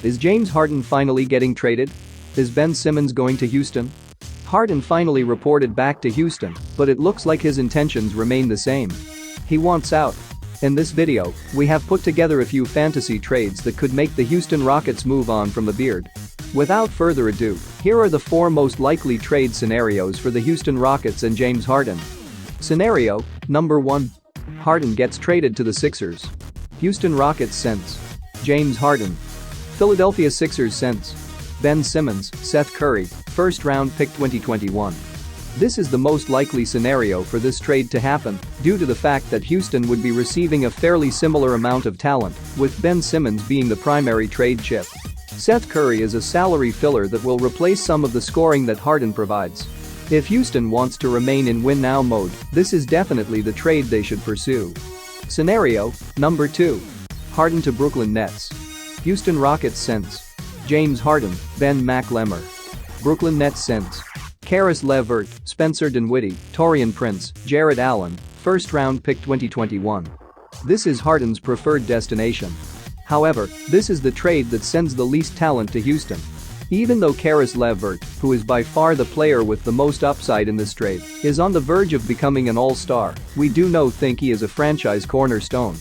Is James Harden finally getting traded? Is Ben Simmons going to Houston? Harden finally reported back to Houston, but it looks like his intentions remain the same. He wants out. In this video, we have put together a few fantasy trades that could make the Houston Rockets move on from the beard. Without further ado, here are the 4 most likely trade scenarios for the Houston Rockets and James Harden. Scenario number 1. Harden gets traded to the Sixers. Houston Rockets sends James Harden. Philadelphia Sixers sends Ben Simmons, Seth Curry, first-round pick 2021. This is the most likely scenario for this trade to happen due to the fact that Houston would be receiving a fairly similar amount of talent, with Ben Simmons being the primary trade chip. Seth Curry is a salary filler that will replace some of the scoring that Harden provides. If Houston wants to remain in win-now mode, this is definitely the trade they should pursue. Scenario number 2. Harden to Brooklyn Nets. Houston Rockets sends James Harden, Ben McLemore. Brooklyn Nets sends Caris LeVert, Spencer Dinwiddie, Taurean Prince, Jarrett Allen, first-round pick 2021. This is Harden's preferred destination. However, this is the trade that sends the least talent to Houston. Even though Caris LeVert, who is by far the player with the most upside in this trade, is on the verge of becoming an all-star, we do think he is a franchise cornerstone.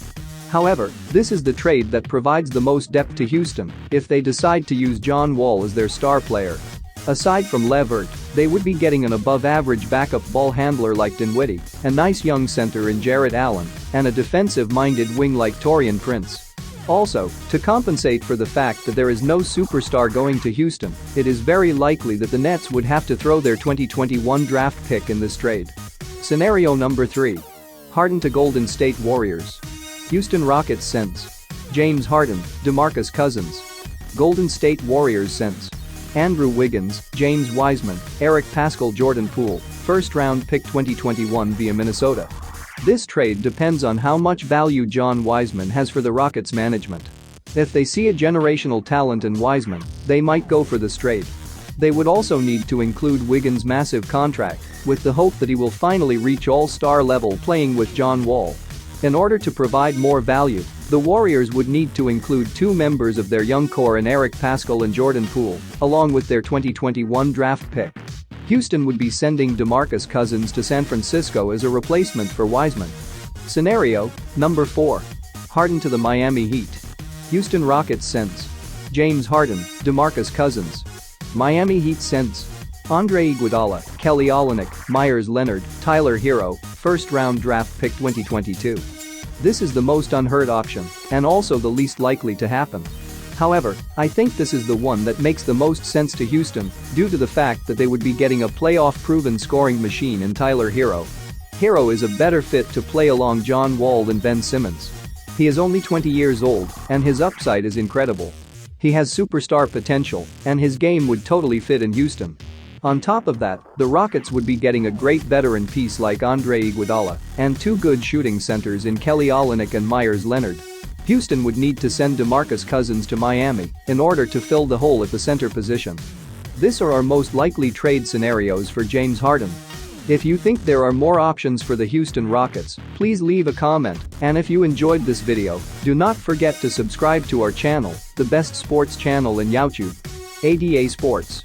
However, this is the trade that provides the most depth to Houston if they decide to use John Wall as their star player. Aside from LeVert, they would be getting an above-average backup ball handler like Dinwiddie, a nice young center in Jarrett Allen, and a defensive-minded wing like Taurean Prince. Also, to compensate for the fact that there is no superstar going to Houston, it is very likely that the Nets would have to throw their 2021 draft pick in this trade. Scenario number 3. Harden to Golden State Warriors. Houston Rockets sends James Harden, DeMarcus Cousins. Golden State Warriors sends Andrew Wiggins, James Wiseman, Eric Paschall, Jordan Poole, first-round pick 2021 via Minnesota. This trade depends on how much value John Wiseman has for the Rockets management. If they see a generational talent in Wiseman, they might go for this trade. They would also need to include Wiggins' massive contract, with the hope that he will finally reach all-star level playing with John Wall. In order to provide more value, the Warriors would need to include 2 members of their young core in Eric Paschall and Jordan Poole, along with their 2021 draft pick. Houston would be sending DeMarcus Cousins to San Francisco as a replacement for Wiseman. Scenario number 4. Harden to the Miami Heat. Houston Rockets sends James Harden, DeMarcus Cousins. Miami Heat sends Andre Iguodala, Kelly Olynyk, Myers Leonard, Tyler Hero, first-round draft pick 2022. This is the most unheard option, and also the least likely to happen. However, I think this is the one that makes the most sense to Houston, due to the fact that they would be getting a playoff-proven scoring machine in Tyler Hero. Hero is a better fit to play along John Wall than Ben Simmons. He is only 20 years old, and his upside is incredible. He has superstar potential, and his game would totally fit in Houston. On top of that, the Rockets would be getting a great veteran piece like Andre Iguodala and 2 good shooting centers in Kelly Olynyk and Myers Leonard. Houston would need to send DeMarcus Cousins to Miami in order to fill the hole at the center position. These are our most likely trade scenarios for James Harden. If you think there are more options for the Houston Rockets, please leave a comment, and if you enjoyed this video, do not forget to subscribe to our channel, the best sports channel in YouTube. ADA Sports.